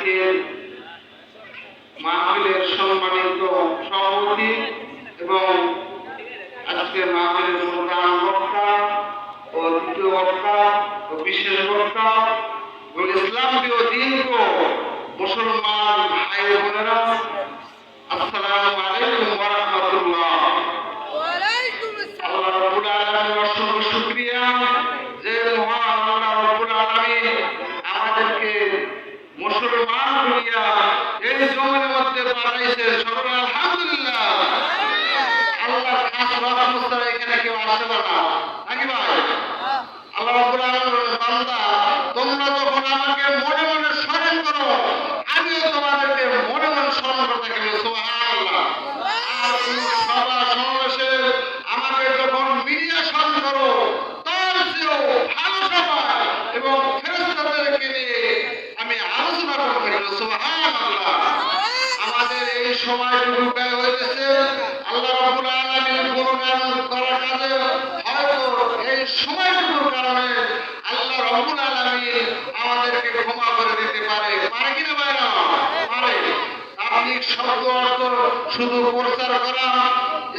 আজকের মাহফিলের সম্মানিত সভাপতি এবং আজকের মাহফিলের প্রধান বক্তা ও দ্বিতীয় বক্তা ও বিশেষ বক্তা এবং ইসলাম প্রিয় দিন কো মুসলমান ভাই বোনেরা, আসসালামু আলাইকুম ওয়া রাহমাতুল্লাহ। আল্লাহ রাব্বুল আলামিনের অসংখ্য শুকরিয়া যে মহান আল্লাহ রাব্বুল আলামিন আমাদেরকে মুসলমান দুনিয়া এই জমিনের মধ্যে পাঠাইছে। সকলে আলহামদুলিল্লাহ। আল্লাহর খাস রহমত ছাড়া এখানে কেউ আসতে পারে না, নাকি ভাই? আল্লাহ রাব্বুল আলামিনের বান্দা, তোমরা যখন আমাকে মনে মনে স্মরণ করো, আমিও তোমাদেরকে মনে মনে স্মরণ করতে থাকি। সুবহানাল্লাহ। আর তুমি সভা সমাবেশে আমাকে যখন মিডিয়া স্মরণ করো, তার চেয়েও ভালো সময় এবং ফেরেশতাদেরকে নিয়ে আমি আলোচনা করতে থাকি। সুবহানাল্লাহ। আমাদের এই সময়টুকু ব্যয় হইতেছে আল্লাহ রাব্বুল আলামিনের গুণগান করার কাজে। হয়তো এই সময়টুকুর কারণে আল্লাহ রাব্বুল আলামিন আমাদেরকে ক্ষমা করে দিতে পারে। পারে কিনা ভাইরা? পারে। আপনি শব্দ অর্থ শুধু প্রচার করা,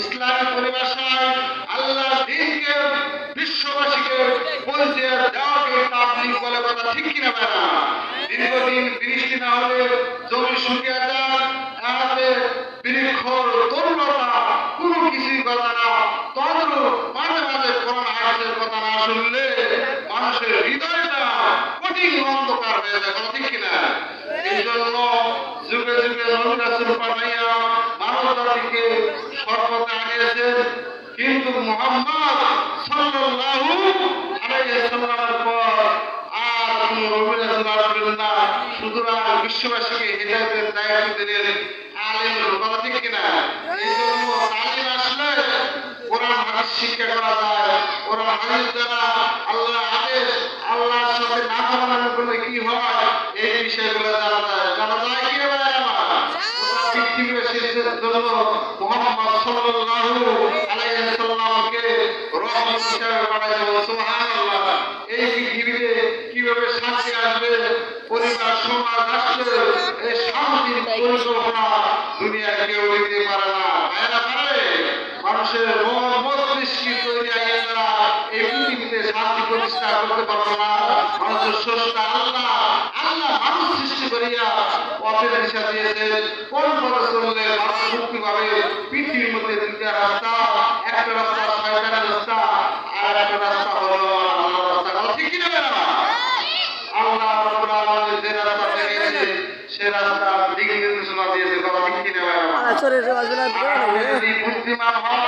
ইসলামী পরিভাষায় আল্লাহর দ্বীনকে বিশ্ববাসীকে পৌঁছে দেওয়াকে তাবলীগ বলে, কথা ঠিক কিনা ভাইরা? দীর্ঘদিন বৃষ্টি না হলে জমি শুকিয়ে যায়, এতে বৃক্ষ তরুণতা কোনো কিছুই কথা না। তদ্রূপ মাঝে মাঝে কোরআন হাদিসের কথা না শুনলে মানুষের হৃদয়টা কঠিন অন্ধকার হয়ে যায়, কথা ঠিক কিনা? এই জন্য যুগে যুগে নবী রাসূল পাঠাইয়া মানব জাতিকে সর্বদা আনিয়েছেন, কিন্তু মুহাম্মদ সাল্লাল্লাহু আলাইহি ওয়াসাল্লামের পর আর কোন নবী রাসূল আসবেন না। সুতরাং বিশ্ববাসীকে হিদায়াতের দায়িত্ব দিলেন আলেমের, কথা ঠিক কিনা? এই জন্য তালিম আসলে কোরআন হাদিস শিক্ষা করা যায়। কোরআন হাদিস দ্বারা আল্লাহ আদেশ, আল্লাহর সাথে না মানার করলে কি হয়, এই বিষয়গুলো জানা যায়। জানা যায় কি না ভাই আমার? গোটা পৃথিবীর শেষের জন্য মুহাম্মদ সাল্লাল্লাহু আলাইহি ওয়াসাল্লামকে রহমত হিসেবে পাঠাইছেন। সুবহানাল্লাহ। এই পৃথিবীতে কিভাবে শান্তি আসবে, পরিবার, সমাজ, রাষ্ট্রের এই শান্তির পরিকল্পনা দুনিয়ায় কেউ দিতে পারে না। ভাইরা পারে? মানুষের মন মস্তিষ্ক তৈরি আইন দ্বারা এই পৃথিবীতে শান্তি প্রতিষ্ঠা করতে পারবে না। মানুষের স্রষ্টা আল্লাহ, আল্লাহ মানুষ সৃষ্টি করিয়া পথের দিশা দিয়েছেন। কোন পথে চললে মানুষ মুক্তি পাবে? পৃথিবীর মধ্যে দুইটা রাস্তা, একটা রাস্তা শয়তানের রাস্তা, আর একটা রাস্তা হলো আল্লাহর রাস্তা। কথা ঠিক কিনা ভাইরা? আল্লাহ রাব্বুল আলামিন যে রাস্তা দেখিয়েছে সে রাস্তা দিক নির্দেশনা দিয়েছে, কথা ঠিক কিনা ভাইরা? যদি বুদ্ধিমান হন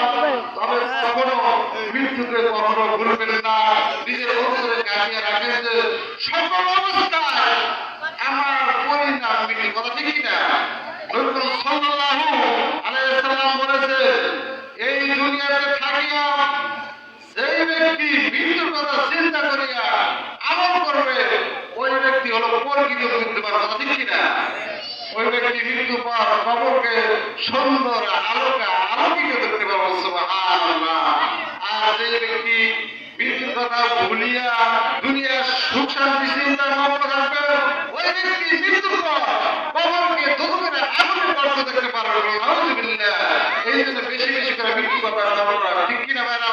তবে কখনো মৃত্যুকে কখনো ভুলবেন না। নিজের অন্তরে কাটিয়ে রাখেন যে সকল অবস্থায় আমার পরিণাম মিটি, কথা ঠিক কিনা? নবী সাল্লাল্লাহু আলাইহি ওয়াসাল্লাম বলেছে, এই দুনিয়াতে থাকিয়া যেই ব্যক্তি মৃত্যুর কথা চিন্তা করিয়া আমল করবে, ওই ব্যক্তি হলো প্রকৃত বুদ্ধিমান, কথা ঠিক কিনা? ওই ব্যক্তি মৃত্যু পর কবরকে সুন্দর আলোকিত করতে পারবে। সুবহানাল্লাহ। আর যে ব্যক্তি মৃত্যুর কথা ভুলিয়া দুনিয়ার সুখ শান্তি চিন্তার মগ্ন থাকবে, ওই ব্যক্তি মৃত্যুর পর কবরকে দোজখের আগুনে গর্ত দেখতে পারবে। নাউযুবিল্লাহ। এই জন্য বেশি বেশি করে মৃত্যুর কথা স্মরণ করা, ঠিক কিনা ভাইরা?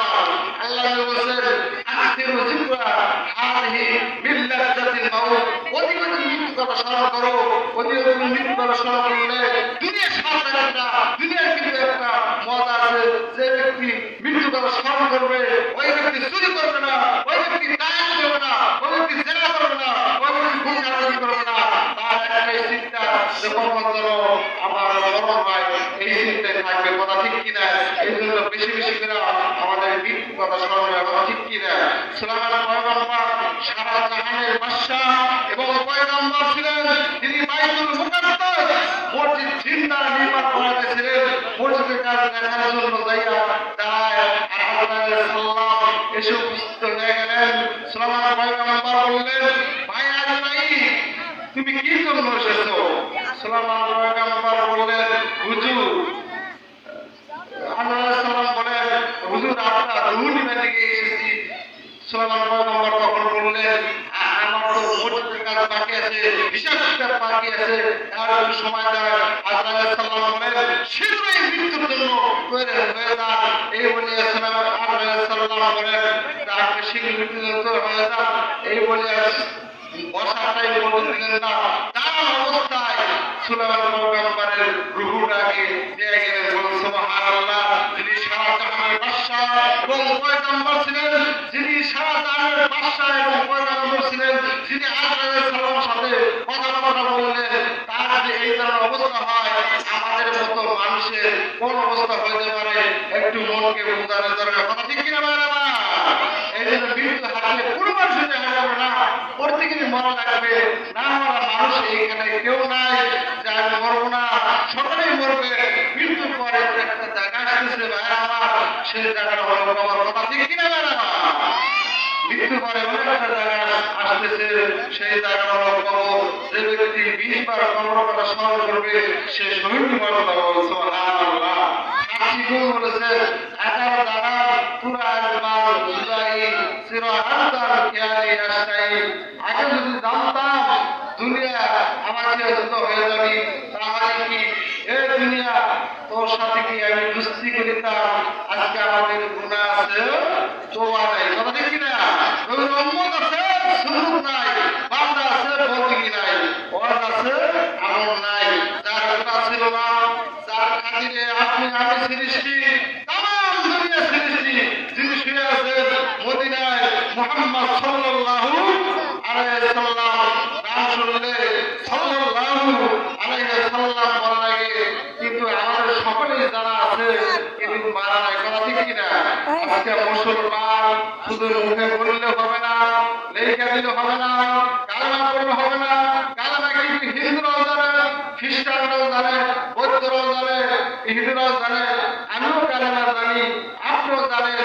আল্লাহ বলেছেন, আকসিরু যিকরা হাযিহি মিন লাযযাতিল মাউত। অধিক অধিক মৃত্যুর কথা স্মরণ করো। অধিক অধিক মৃত্যুর কথা স্মরণ করলে দুনিয়ার সাথে একটা, দুনিয়ার কিন্তু একটা মজা আছে। যে ব্যক্তি মৃত্যুর কথা স্মরণ করবে, ওই ব্যক্তি চুরি করবে না, ওই ব্যক্তি ডাকাতি করবে না, ওই ব্যক্তি জেনা করবে না, ওই ব্যক্তি খুন খারাপি করবে না। তার একটাই চিন্তা যে কখন যেন আমার মরণ হয়, এই চিন্তায় থাকবে, কথা ঠিক কিনা? এই জন্য বেশি বেশি করে আমাদের মৃত্যুর কথা স্মরণ করা, কথা ঠিক কিনা? সুলাইমান পয়গম্বর সারা জাহানের বাদশা এবং পয়গম্বর ছিলেন। তিনি বাইতুল মুকাদ্দাস মসজিদ জিন্দা নির্মাণ করাইতেছিলেন। মসজিদের কাজ দেখার জন্য যাইয়া দাঁড়ায়, আর হযরত সাল্লাল্লাহু এসে উপস্থিত হয়ে গেলেন। সুলাইমান পয়গম্বর বললেন, ভাই আজরাইল, তুমি কি জন্য এসেছো? সুলাইমান পয়গম্বর বললেন, হুজুর। আল্লাহ সাল্লাম বলেন, হুজুর আপনার রূহ নিতে এসেছি। সুলাইমান পয়গম্বর তখন বললেন, আমার তো মসজিদের কাজ বাকি আছে, হিসাব কিতাব বাকি আছে, আর একটু সময় দেয়। আজরাইল সাল্লাম বলেন শীঘ্রই মৃত্যুর জন্য তৈরি হয়ে যান। এই বলে আজরাইল সাল্লাম বলেন আপনি শীঘ্র মৃত্যুর জন্য তৈরি হয়ে যান। এই বলে বসাটাই বলতে দিলেন না, তার অবস্থায় সুলাইমান পয়গম্বরের রূহটাকে নিয়ে গেলেন। বলুন সুবহানাল্লাহ। যিনি সারা জাহানের বাদশা এবং পয়গম্বর ছিলেন, যিনি সারা জাহানের বাদশা এবং পয়গম্বর ছিলেন, যিনি আজরাইল সাল্লামের সাথে কথাবার্তা বললেন, তার যে এই ধরনের অবস্থা হয়, আমাদের মতো মানুষের কোন অবস্থা হতে পারে একটু মনকে বোঝানোর দরকার। কথা ঠিক কিনা বাবা? এই জন্য মৃত্যু হাতে কোনো মানুষের দেখা যাবে না, প্রত্যেকেরই মরা লাগবে। না মরা মানুষ এইখানে কেউ নাই যে আমি মরবো না, সকলেই মরবে। মৃত্যুর পরে একটা জায়গা আসতেছে ভাই আমার, সেই জায়গাটা হলো বাবার। কথা ঠিক কিনা বাবা? মৃত্যুর পরে অনেক একটা জায়গা আসতেছে, সেই জায়গাটা হলো কবর। যে ব্যক্তি 20 বার কবর কথা স্মরণ করবে সে শহীদ মর্যাদা পাবে। সুবহানাল্লাহ। সাক্ষী গুণ বলেছে 11 জানা পুরা আজমান জুদাই সিরাহাতাল কিয়ালি আশাই। আগে যদি জানতাম দুনিয়া আমাকে যত হয়ে যাবে, তাহলে কি এ দুনিয়া তোর সাথে কি আমি দুস্তি করিতাম? আজকে আমাদের গুনাহ আছে, তোবা নাই। কথা ঠিক কিনা? উম্মত আছে, সুন্নাত নাই, বান্দা আছে, বন্দী নাই, ওয়াজ আছে, আমল নাই। যার গুনাহ ছিল না, যার খাতিরে আপনি আমি সৃষ্টি, তাম দুনিয়া সৃষ্টি, যিনি শুয়ে আছেন মদিনায় মুহাম্মদ সাল্লাল্লাহু আলাইহি সাল্লাম, নাম শুনলে সাল্লাল্লাহু আলাইহি সাল্লাম বলা লাগে, কিন্তু আমাদের সকলেই জানা আছে কিন্তু মারা নাই। কথা ঠিক কিনা? আজকে মুসলমান শুধু মুখে বললে হবে না, লেখা দিলে হবে না, কালেমা পড়লে হবে না। কালেমা কিন্তু হিন্দুরাও জানে, খ্রিস্টানরাও জানে, বৌদ্ধরাও জানে, হিন্দুরাও জানে, আমিও কালেমা জানি, আপনিও জানেন।